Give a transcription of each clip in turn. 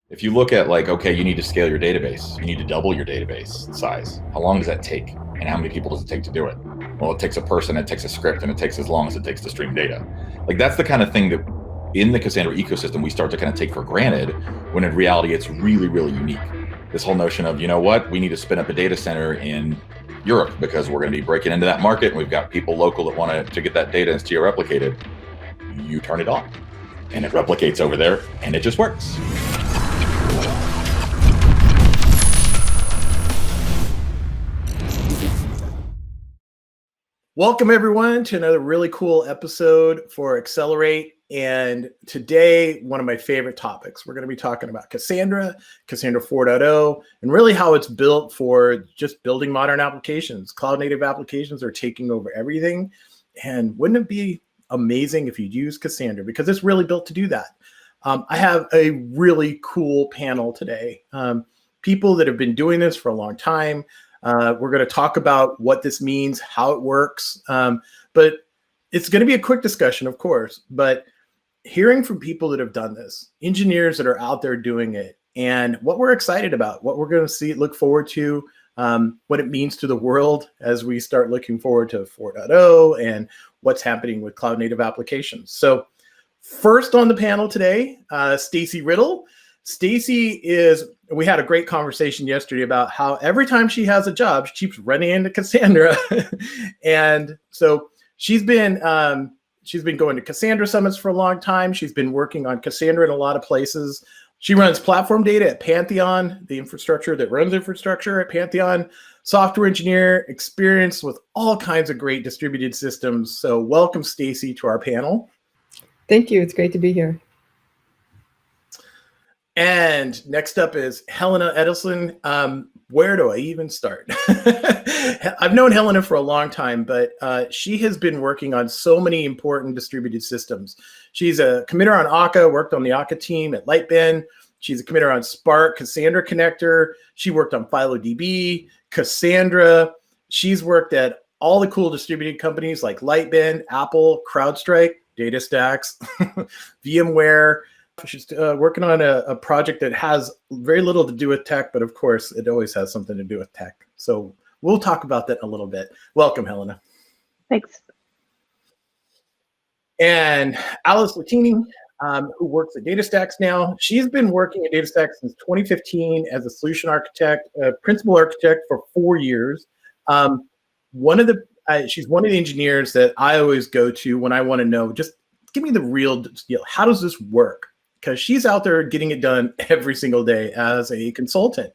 If you look at like, okay, you need to scale your database, you need to double your database size. How long does that take? And how many people does it take to do it? Well, it takes a person, it takes a script, and it takes as long as it takes to stream data. Like that's the kind of thing that in the Cassandra ecosystem, we start to kind of take for granted when in reality, it's really, really unique. This whole notion of, you know what, we need to spin up a data center in Europe because we're going to be breaking into that market and we've got people local that want to get that data geo-replicated. You turn it on and it replicates over there and it just works. Welcome everyone to another really cool episode for Accelerate. And today, one of my favorite topics, we're going to be talking about Cassandra 4.0, and really how it's built for just building modern applications. Cloud native applications are taking over everything. And wouldn't it be amazing if you'd use Cassandra, because it's really built to do that. I have a really cool panel today. People that have been doing this for a long time. We're going to talk about what this means, how it works, but it's going to be a quick discussion, of course, but hearing from people that have done this, engineers that are out there doing it, and what we're excited about, what we're going to look forward to, what it means to the world as we start looking forward to 4.0 and what's happening with cloud native applications. So first on the panel today, Stacy Riddle. Stacy we had a great conversation yesterday about how every time she has a job, she keeps running into Cassandra. And so she's been going to Cassandra summits for a long time. She's been working on Cassandra in a lot of places. She runs platform data at Pantheon, the infrastructure that runs infrastructure at Pantheon, software engineer, experience with all kinds of great distributed systems. So welcome, Stacy, to our panel. Thank you. It's great to be here. And next up is Helena Edelson. Where do I even start? I've known Helena for a long time, but she has been working on so many important distributed systems. She's a committer on Akka, worked on the Akka team at Lightbend. She's a committer on Spark, Cassandra Connector. She worked on PhiloDB, Cassandra. She's worked at all the cool distributed companies like Lightbend, Apple, CrowdStrike, DataStax, VMware. She's working on a project that has very little to do with tech, but of course, it always has something to do with tech. So we'll talk about that in a little bit. Welcome, Helena. Thanks. And Alice Latini, who works at DataStax now. She's been working at DataStax since 2015 as a solution architect, principal architect for 4 years. She's one of the engineers that I always go to when I want to know, just give me the real deal. How does this work? Because she's out there getting it done every single day as a consultant.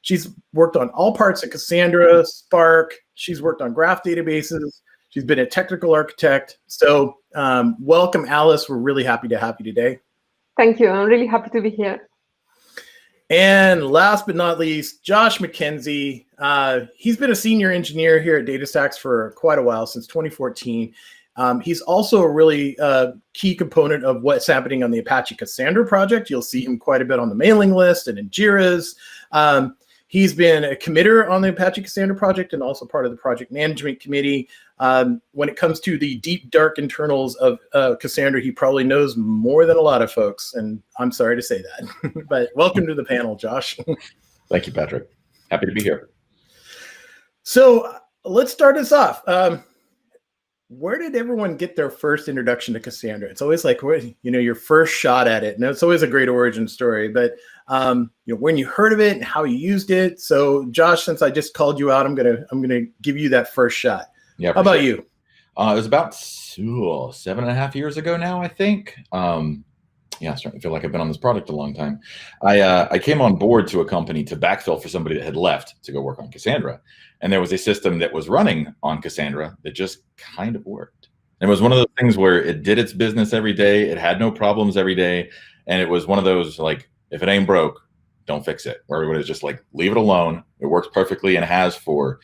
She's worked on all parts of Cassandra, Spark. She's worked on graph databases. She's been a technical architect. So welcome, Alice. We're really happy to have you today. Thank you. I'm really happy to be here. And last but not least, Josh McKenzie. He's been a senior engineer here at DataStax for quite a while, since 2014. He's also a really key component of what's happening on the Apache Cassandra project. You'll see him quite a bit on the mailing list and in Jira's. He's been a committer on the Apache Cassandra project and also part of the project management committee. When it comes to the deep, dark internals of Cassandra, he probably knows more than a lot of folks, and I'm sorry to say that. But welcome to the panel, Josh. Thank you, Patrick. Happy to be here. So let's start us off. Where did everyone get their first introduction to Cassandra? It's always like, your first shot at it. And it's always a great origin story, but when you heard of it and how you used it. So Josh, since I just called you out, I'm gonna give you that first shot. Yeah. How about you? It was about 7.5 years ago now, I think. I'm starting to feel like I've been on this product a long time. I came on board to a company to backfill for somebody that had left to go work on Cassandra. And there was a system that was running on Cassandra that just kind of worked. And it was one of those things where it did its business every day. It had no problems every day. And it was one of those, like, if it ain't broke, don't fix it. Where everybody's just like, leave it alone. It works perfectly and has for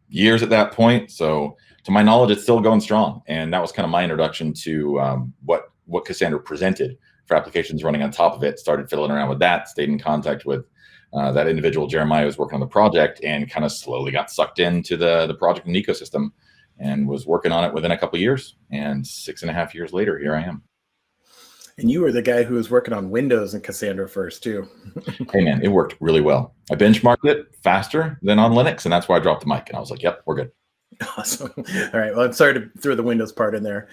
years at that point. So to my knowledge, it's still going strong. And that was kind of my introduction to what Cassandra presented for applications running on top of it. Started fiddling around with that, stayed in contact with that individual, Jeremiah, was working on the project, and kind of slowly got sucked into the project and ecosystem and was working on it within a couple of years. And 6.5 years later, here I am. And you were the guy who was working on Windows and Cassandra first, too. Hey, man, it worked really well. I benchmarked it faster than on Linux, and that's why I dropped the mic. And I was like, yep, we're good. Awesome. All right. Well, I'm sorry to throw the Windows part in there.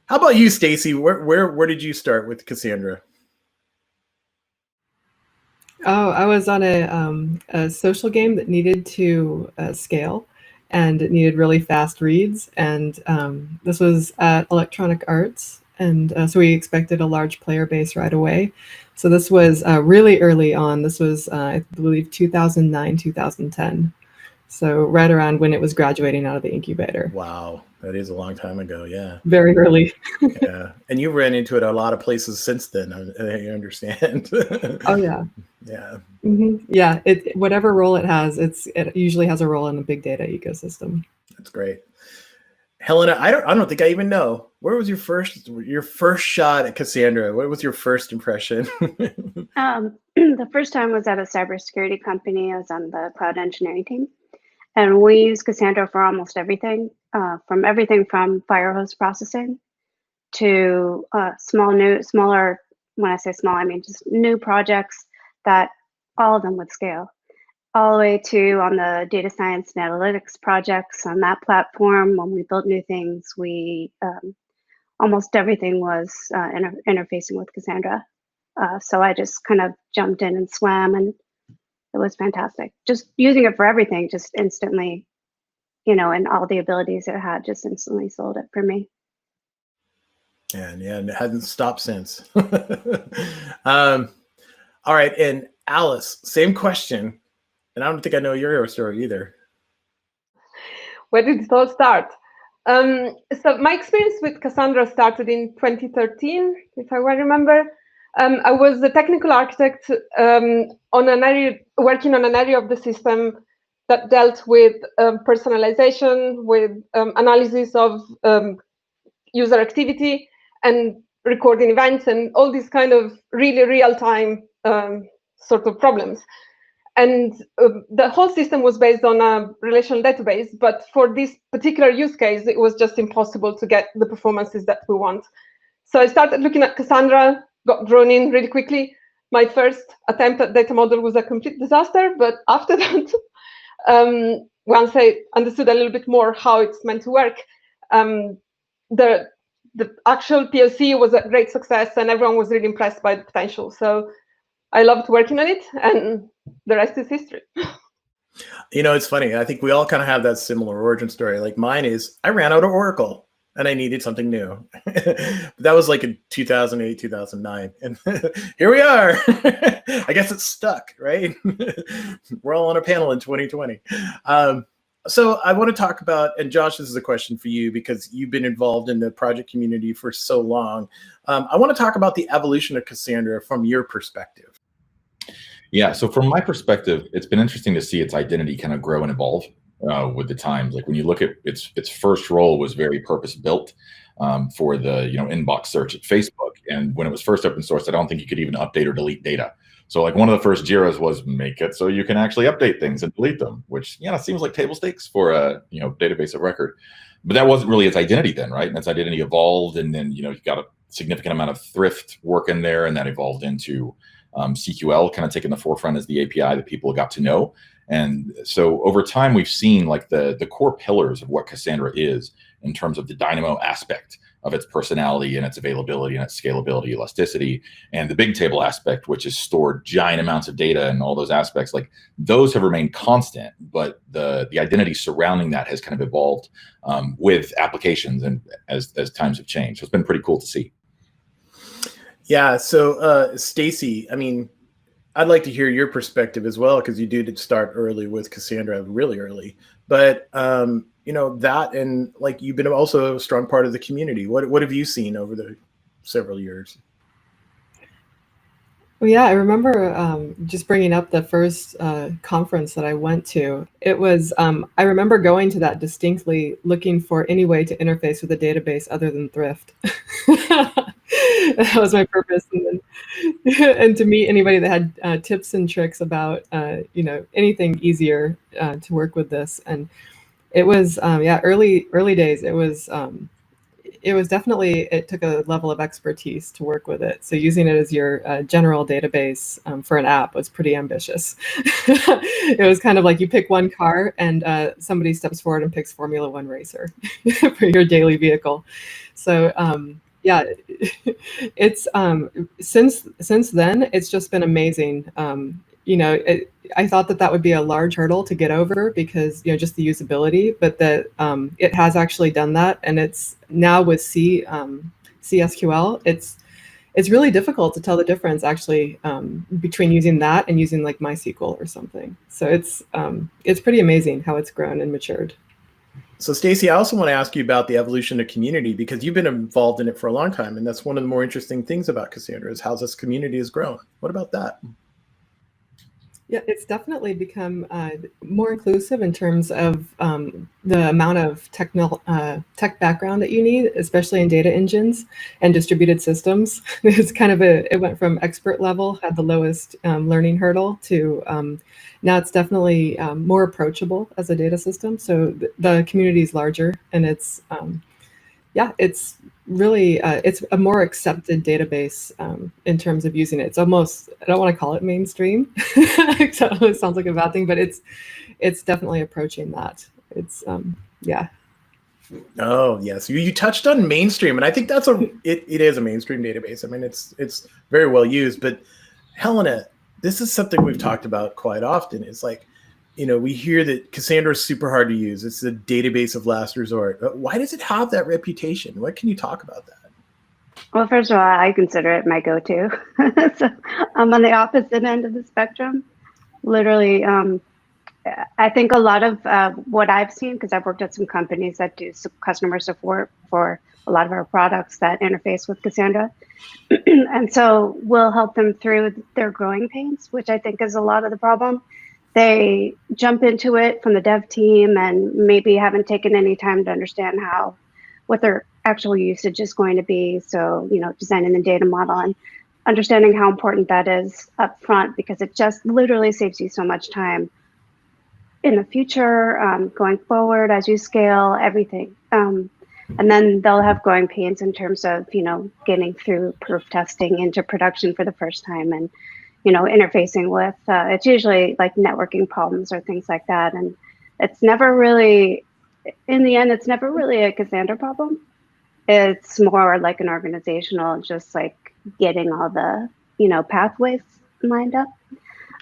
How about you, Stacy? Where did you start with Cassandra? Oh, I was on a social game that needed to scale, and it needed really fast reads. And this was at Electronic Arts, and so we expected a large player base right away. So this was really early on. This was, I believe, 2009, 2010. So right around when it was graduating out of the incubator. Wow, that is a long time ago. Yeah, Very early. yeah. And you ran into it a lot of places since then. I understand. Oh yeah. Yeah. Mm-hmm. Yeah. It whatever role it has, it usually has a role in the big data ecosystem. That's great. Helena, I don't think I even know. Where was your first shot at Cassandra? What was your first impression? The first time was at a cybersecurity company. I was on the cloud engineering team. And we use Cassandra for almost everything, from firehose processing to smaller, when I say small, I mean just new projects that all of them would scale, all the way to on the data science and analytics projects on that platform. When we built new things, we almost everything was interfacing with Cassandra. So I just kind of jumped in and swam, and it was fantastic. Just using it for everything, just instantly, and all the abilities it had, just instantly sold it for me. And it hasn't stopped since. All right, and Alice, same question, and I don't think I know your story either. Where did it all start? So my experience with Cassandra started in 2013, if I well remember. I was the technical architect working on an area of the system that dealt with personalization, with analysis of user activity and recording events and all these kind of really real-time sort of problems. And the whole system was based on a relational database, but for this particular use case, it was just impossible to get the performances that we want. So I started looking at Cassandra, got drawn in really quickly. My first attempt at data model was a complete disaster, but after that, once I understood a little bit more how it's meant to work, the actual POC was a great success, and everyone was really impressed by the potential. So I loved working on it, and the rest is history. It's funny. I think we all kind of have that similar origin story. Like mine is, I ran out of Oracle and I needed something new. That was like in 2008, 2009. And here we are. I guess it's stuck, right? We're all on a panel in 2020. So I want to talk about, and Josh, this is a question for you because you've been involved in the project community for so long. I want to talk about the evolution of Cassandra from your perspective. Yeah, so from my perspective, it's been interesting to see its identity kind of grow and evolve with the times. Like when you look at its first role was very purpose built for the inbox search at Facebook, and when it was first open source, I don't think you could even update or delete data. So like one of the first JIRAs was make it so you can actually update things and delete them, which seems like table stakes for a database of record. But that wasn't really its identity then, right? And its identity evolved, and then you got a significant amount of Thrift work in there, and that evolved into CQL kind of taking the forefront as the API that people got to know. And so over time, we've seen like the core pillars of what Cassandra is in terms of the Dynamo aspect of its personality and its availability and its scalability, elasticity, and the big table aspect, which is stored giant amounts of data and all those aspects. Like those have remained constant, but the identity surrounding that has kind of evolved with applications and as times have changed. So it's been pretty cool to see. Yeah. So Stacy, I mean, I'd like to hear your perspective as well, because you did start early with Cassandra, really early. But that, and like you've been also a strong part of the community. What have you seen over the several years? Well, yeah, I remember just bringing up the first conference that I went to. It was, I remember going to that distinctly looking for any way to interface with a database other than Thrift. That was my purpose. And to meet anybody that had tips and tricks about, anything easier to work with this. And it was, early days. It was, it was definitely, it took a level of expertise to work with it. So using it as your general database for an app was pretty ambitious. It was kind of like you pick one car and somebody steps forward and picks Formula One racer for your daily vehicle. So yeah, it's since then, it's just been amazing. You know, I thought that would be a large hurdle to get over because, you know, just the usability, but that it has actually done that. And it's now with CSQL, it's really difficult to tell the difference actually between using that and using like MySQL or something. So it's pretty amazing how it's grown and matured. So Stacy, I also want to ask you about the evolution of community because you've been involved in it for a long time. And that's one of the more interesting things about Cassandra is how this community has grown. What about that? Yeah, it's definitely become more inclusive in terms of the amount of tech background that you need, especially in data engines and distributed systems. It's kind of it went from expert level, had the lowest learning hurdle, to now it's definitely more approachable as a data system. So the community is larger, and it's yeah, it's really it's a more accepted database in terms of using it. It's almost, I don't want to call it mainstream. It sounds like a bad thing, but it's definitely approaching that. It's yeah. Oh yes, you touched on mainstream, and I think that's it is a mainstream database. I mean, it's very well used. But Helena, this is something we've talked about quite often. It's like, you know, we hear that Cassandra is super hard to use. It's the database of last resort. Why does it have that reputation? What can you talk about that? Well, first of all, I consider it my go-to. So I'm on the opposite end of the spectrum. Literally, I think a lot of what I've seen, because I've worked at some companies that do customer support for a lot of our products that interface with Cassandra. And so we'll help them through their growing pains, which I think is a lot of the problem. They jump into it from the dev team and maybe haven't taken any time to understand what their actual usage is going to be. So, you know, designing the data model and understanding how important that is up front, because it just literally saves you so much time in the future, going forward as you scale everything. And then they'll have growing pains in terms of, you know, getting through proof testing into production for the first time, and you know, interfacing with, it's usually like networking problems or things like that. And it's never really, in the end, it's never really a Cassandra problem. It's more like an organizational, just like getting all the, you know, pathways lined up.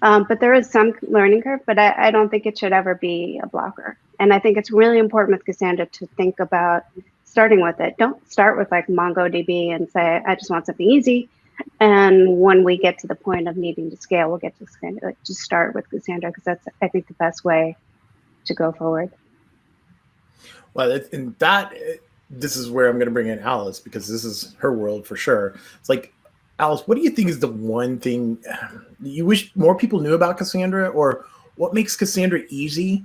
But there is some learning curve, but I don't think it should ever be a blocker. And I think it's really important with Cassandra to think about starting with it. Don't start with like MongoDB and say, I just want something easy. And when we get to the point of needing to scale, we'll get to Cassandra. Just start with Cassandra, because that's, I think, the best way to go forward. Well, this is where I'm going to bring in Alice, because this is her world for sure. It's like, Alice, what do you think is the one thing you wish more people knew about Cassandra, or what makes Cassandra easy?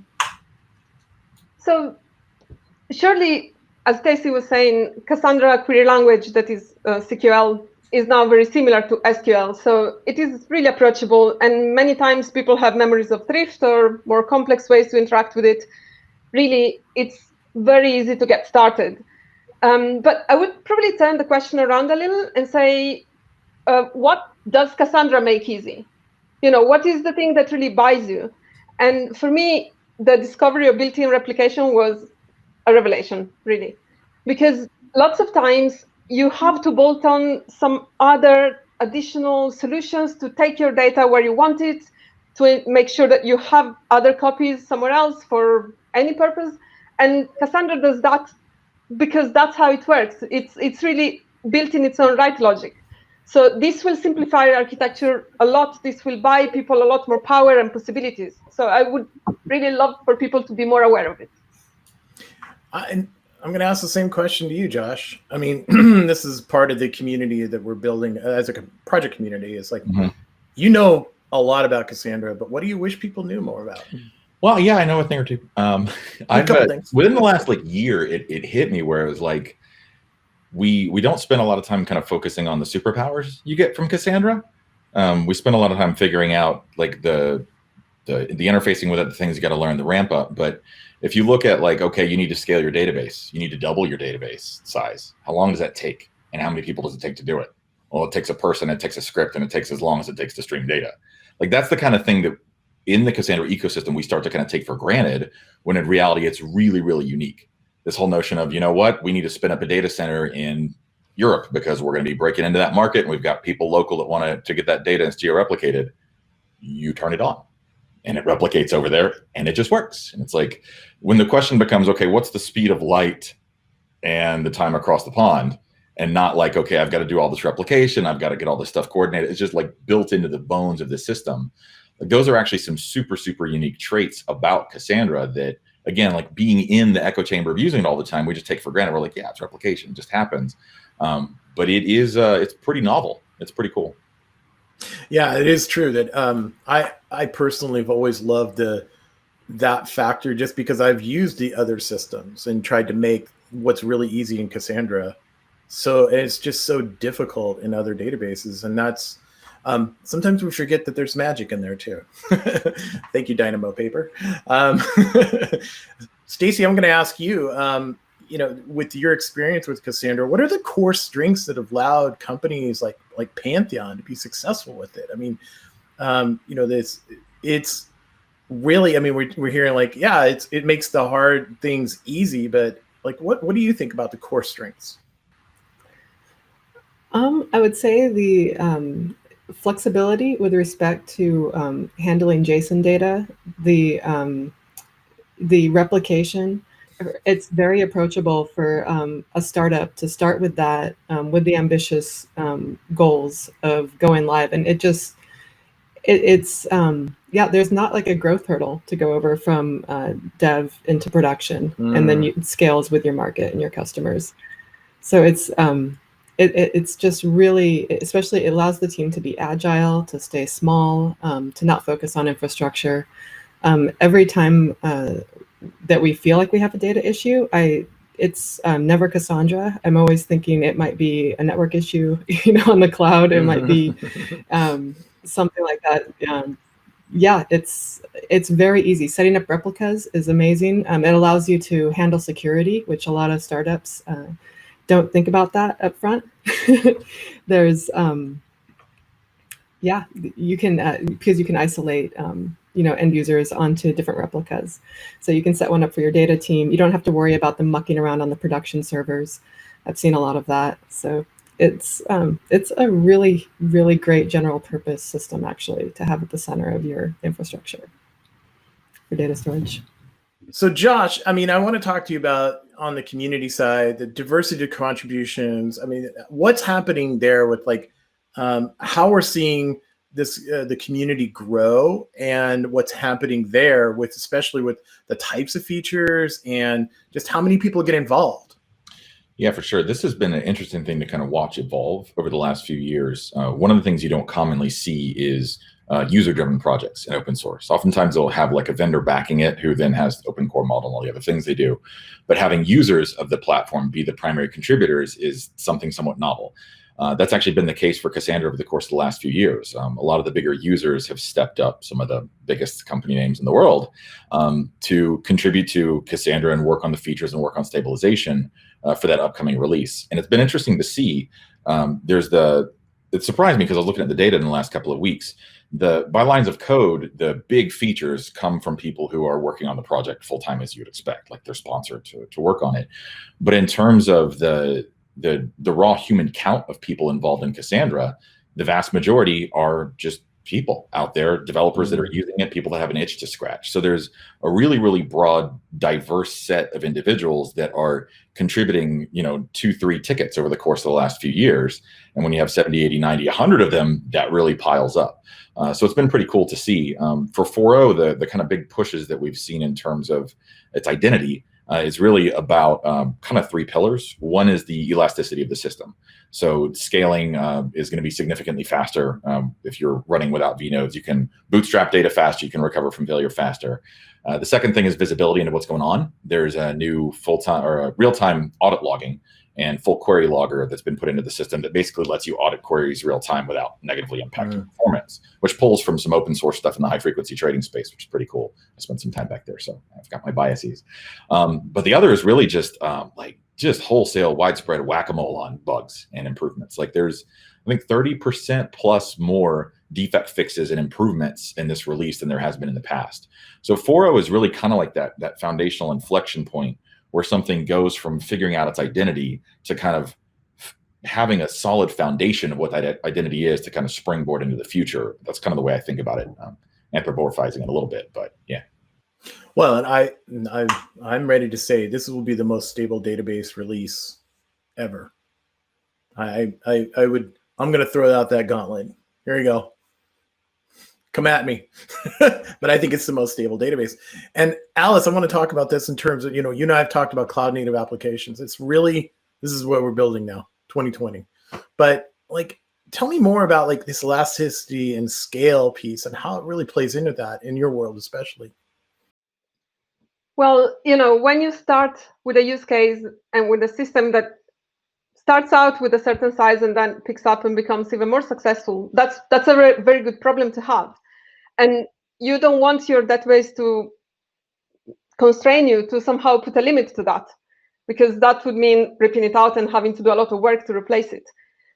So surely, as Stacy was saying, Cassandra query language, that is CQL, is now very similar to SQL. So it is really approachable. And many times people have memories of Thrift or more complex ways to interact with it. Really, it's very easy to get started. But I would probably turn the question around a little and say, what does Cassandra make easy? You know, what is the thing that really buys you? And for me, the discovery of built-in replication was a revelation, really. Because lots of times you have to bolt on some other additional solutions to take your data where you want it, to make sure that you have other copies somewhere else for any purpose. And Cassandra does that because that's how it works. It's really built in its own right logic. So this will simplify architecture a lot. This will buy people a lot more power and possibilities. So I would really love for people to be more aware of it. And I'm going to ask the same question to you, Josh. I mean, this is part of the community that we're building as a project community. It's like, you know a lot about Cassandra, but what do you wish people knew more about? Well, yeah, I know a thing or two. Things. Within the last year, it hit me where it was like, we don't spend a lot of time kind of focusing on the superpowers you get from Cassandra. We spend a lot of time figuring out like the interfacing with it, the things you got to learn, the ramp up. But If you look at like, okay, you need to scale your database, you need to double your database size. How long does that take? And how many people does it take to do it? Well, it takes a person, it takes a script, and it takes as long as it takes to stream data. Like that's the kind of thing that in the Cassandra ecosystem, we start to kind of take for granted when in reality, it's really, really unique. This whole notion of, you know what, we need to spin up a data center in Europe because we're going to be breaking into that market and we've got people local that want to get that data and it's geo-replicated. You turn it on and it replicates over there and it just works. And it's like when the question becomes, okay, what's the speed of light and the time across the pond? And not like, okay, I've got to do all this replication, I've got to get all this stuff coordinated. It's just like built into the bones of the system. Like those are actually some super, super unique traits about Cassandra that, again, like being in the echo chamber of using it all the time, we just take for granted. We're like, yeah, it's replication, it just happens. But it is, it's pretty novel. It's pretty cool. Yeah, it is true that I personally have always loved that factor just because I've used the other systems and tried to make what's really easy in Cassandra. So it's just so difficult in other databases. And that's, sometimes we forget that there's magic in there too. Thank you, Dynamo Paper. Stacy, I'm going to ask you, with your experience with Cassandra, what are the core strengths that have allowed companies like Pantheon to be successful with it? I mean, it's really, I mean, we're hearing like, yeah, it makes the hard things easy, but like, what do you think about the core strengths? I would say the flexibility with respect to handling JSON data, the replication. It's very approachable for a startup to start with that, with the ambitious goals of going live. And it's there's not like a growth hurdle to go over from dev into production, and then it scales with your market and your customers. So it's just really, especially it allows the team to be agile, to stay small, to not focus on infrastructure. Every time that we feel like we have a data issue, it's never Cassandra. I'm always thinking it might be a network issue, on the cloud. It might be something like that. It's very easy. Setting up replicas is amazing. It allows you to handle security, which a lot of startups don't think about that up front. There's, you can, because you can isolate, end users onto different replicas. So you can set one up for your data team. You don't have to worry about them mucking around on the production servers. I've seen a lot of that. So it's a really, really great general purpose system actually to have at the center of your infrastructure for data storage. So Josh, I mean, I want to talk to you about on the community side, the diversity of contributions. I mean, what's happening there with like how we're seeing this the community grow and what's happening there with especially with the types of features and just how many people get involved. Yeah, for sure. This has been an interesting thing to kind of watch evolve over the last few years. One of the things you don't commonly see is user-driven projects in open source. Oftentimes they'll have like a vendor backing it who then has the open core model and all the other things they do. But having users of the platform be the primary contributors is something somewhat novel. That's actually been the case for Cassandra over the course of the last few years. A lot of the bigger users have stepped up, some of the biggest company names in the world, to contribute to Cassandra and work on the features and work on stabilization for that upcoming release. And it's been interesting to see. It surprised me because I was looking at the data in the last couple of weeks. By lines of code, the big features come from people who are working on the project full-time, as you'd expect, like they're sponsored to work on it. But in terms of the raw human count of people involved in Cassandra, the vast majority are just people out there, developers that are using it, people that have an itch to scratch. So there's a really, really broad, diverse set of individuals that are contributing, 2-3 tickets over the course of the last few years. And when you have 70, 80, 90, 100 of them, that really piles up. So it's been pretty cool to see. For 4.0, the kind of big pushes that we've seen in terms of its identity is really about kind of 3 pillars. One is the elasticity of the system. So scaling is going to be significantly faster. If you're running without vnodes, you can bootstrap data faster, you can recover from failure faster. The second thing is visibility into what's going on. There's a new full-time or a real-time audit logging and full query logger that's been put into the system that basically lets you audit queries real time without negatively impacting performance, which pulls from some open source stuff in the high frequency trading space, which is pretty cool. I spent some time back there, so I've got my biases. But the other is really just just wholesale widespread whack-a-mole on bugs and improvements. Like there's, I think 30% plus more defect fixes and improvements in this release than there has been in the past. So 4.0 is really kind of like that foundational inflection point where something goes from figuring out its identity to kind of having a solid foundation of what that identity is to kind of springboard into the future. That's kind of the way I think about it, anthropomorphizing it a little bit, but yeah. Well, and I'm ready to say this will be the most stable database release ever. I'm going to throw out that gauntlet. Here you go. Come at me. But I think it's the most stable database. And Alice, I want to talk about this in terms of, you and I have talked about cloud native applications. It's really, this is what we're building now, 2020. But like, tell me more about like this elasticity and scale piece and how it really plays into that in your world, especially. Well, when you start with a use case and with a system that starts out with a certain size and then picks up and becomes even more successful, that's a very good problem to have. And you don't want your database to constrain you to somehow put a limit to that, because that would mean ripping it out and having to do a lot of work to replace it.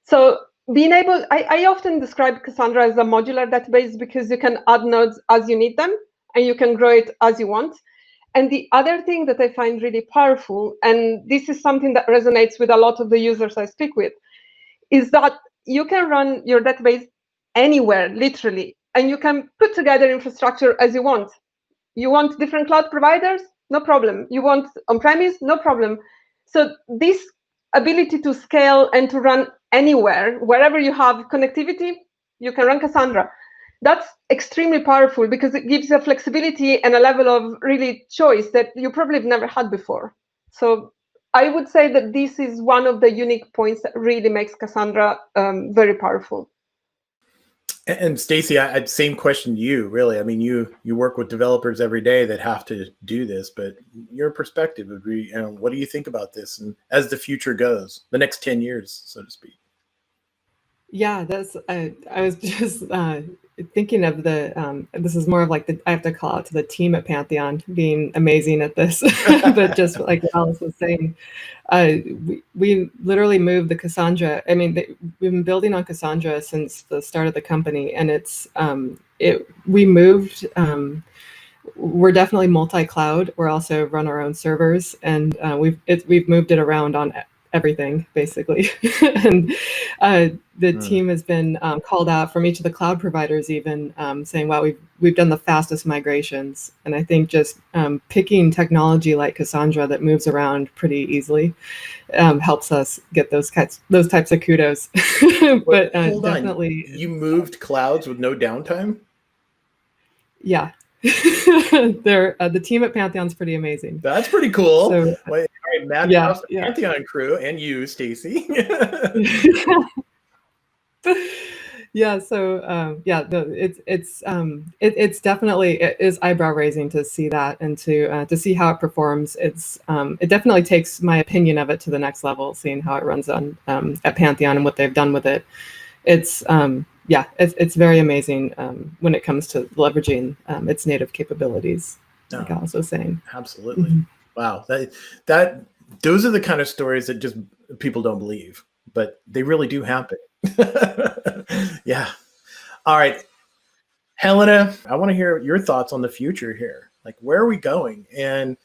So being able, I often describe Cassandra as a modular database because you can add nodes as you need them and you can grow it as you want. And the other thing that I find really powerful, and this is something that resonates with a lot of the users I speak with, is that you can run your database anywhere, literally, and you can put together infrastructure as you want. You want different cloud providers? No problem. You want on-premise? No problem. So this ability to scale and to run anywhere, wherever you have connectivity, you can run Cassandra. That's extremely powerful because it gives you a flexibility and a level of really choice that you probably have never had before. So I would say that this is one of the unique points that really makes Cassandra very powerful. And Stacy, I same question to you, really. I mean, you work with developers every day that have to do this, but your perspective would be, what do you think about this? And as the future goes, the next 10 years, so to speak. Yeah, that's, I was just thinking of this is more of like I have to call out to the team at Pantheon being amazing at this, but just like Alice was saying, we literally moved the Cassandra. I mean, we've been building on Cassandra since the start of the company, and we moved, we're definitely multi-cloud. We're also run our own servers, and we've moved it around on everything basically. And the team has been called out from each of the cloud providers, even saying, wow, we've done the fastest migrations. And I think just picking technology like Cassandra that moves around pretty easily helps us get those types of kudos. But hold definitely on. You moved clouds with no downtime? Yeah. The team at Pantheon's pretty amazing. That's pretty cool. So, all right, Matt, yeah. Pantheon crew, and you, Stacy. Yeah. So it's definitely, it is eyebrow raising to see that and to see how it performs. It definitely takes my opinion of it to the next level, seeing how it runs on at Pantheon and what they've done with it. It's very amazing when it comes to leveraging its native capabilities, like Alice was saying. Absolutely. Mm-hmm. Wow. Those are the kind of stories that just people don't believe, but they really do happen. Yeah. All right. Helena, I want to hear your thoughts on the future here. Like, where are we going? And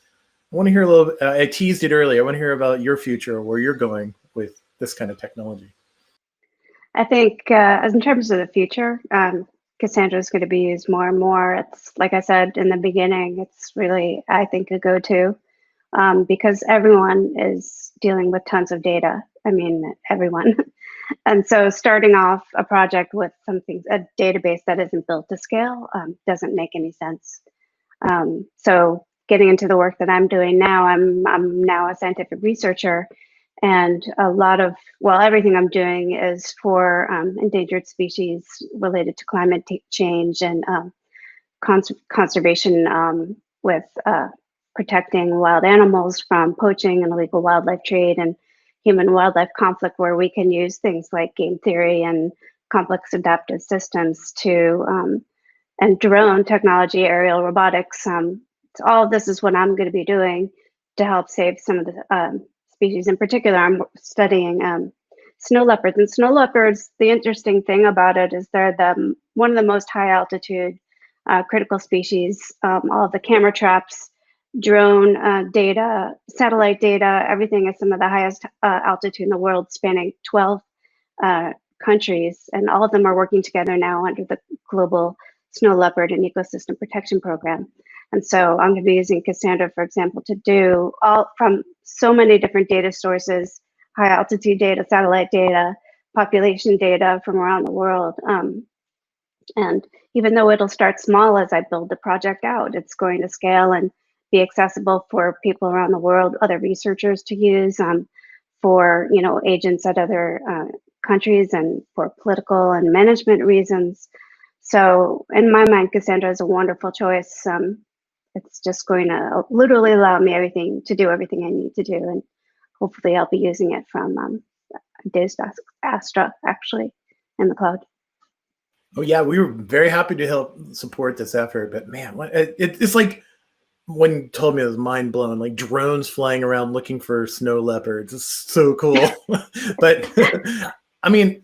I want to hear a little bit, I teased it earlier. I want to hear about your future, where you're going with this kind of technology. I think as in terms of the future, Cassandra is going to be used more and more. It's like I said in the beginning, it's really, I think, a go-to because everyone is dealing with tons of data. I mean, everyone. And so starting off a project with a database that isn't built to scale doesn't make any sense. So getting into the work that I'm doing now, I'm now a scientific researcher. And a lot of, everything I'm doing is for endangered species related to climate change and conservation with protecting wild animals from poaching and illegal wildlife trade and human-wildlife conflict, where we can use things like game theory and complex adaptive systems to and drone technology, aerial robotics. So all of this is what I'm going to be doing to help save some of the species. In particular, I'm studying snow leopards. And snow leopards, the interesting thing about it is they're one of the most high altitude critical species. All of the camera traps, drone data, satellite data, everything is some of the highest altitude in the world, spanning 12 countries. And all of them are working together now under the Global Snow Leopard and Ecosystem Protection Program. And so I'm going to be using Cassandra, for example, to do all from so many different data sources, high altitude data, satellite data, population data from around the world. And even though it'll start small as I build the project out, it's going to scale and be accessible for people around the world, other researchers to use, for agents at other countries, and for political and management reasons. So in my mind, Cassandra is a wonderful choice. It's just going to literally allow me to do everything I need to do, and hopefully I'll be using it from Dave's Astra, actually, in the cloud. Oh yeah, we were very happy to help support this effort. But man, it's like when you told me, it was mind blown. Like drones flying around looking for snow leopards. It's so cool. But I mean,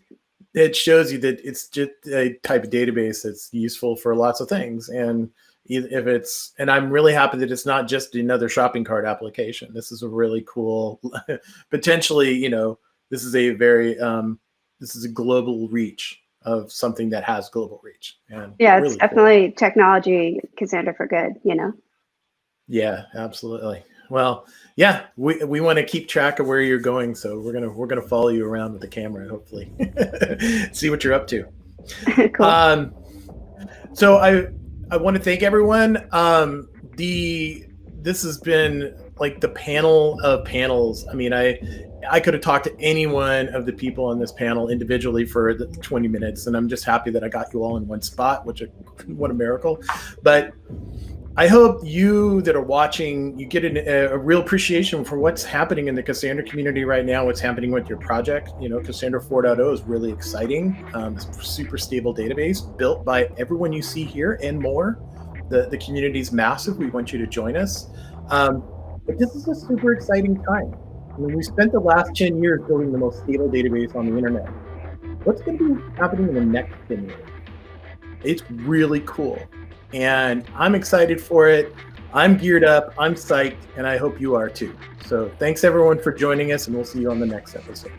it shows you that it's just a type of database that's useful for lots of things. And I'm really happy that it's not just another shopping cart application. This is a really cool, potentially, this is a very, this is a global reach of something that has global reach. And yeah, really it's definitely technology, Cassandra for good, Yeah, absolutely. Well, yeah, we want to keep track of where you're going, so we're gonna follow you around with the camera and hopefully see what you're up to. Cool. So I want to thank everyone. This has been like the panel of panels. I mean, I could have talked to any one of the people on this panel individually for the 20 minutes, and I'm just happy that I got you all in one spot, what a miracle. But I hope you that are watching, you get a real appreciation for what's happening in the Cassandra community right now, what's happening with your project. Cassandra 4.0 is really exciting. It's a super stable database built by everyone you see here and more. The community's massive. We want you to join us. But this is a super exciting time. I mean, we spent the last 10 years building the most stable database on the internet. What's going to be happening in the next 10 years? It's really cool. And I'm excited for it. I'm geared up, I'm psyched, and I hope you are too. So thanks everyone for joining us, and we'll see you on the next episode.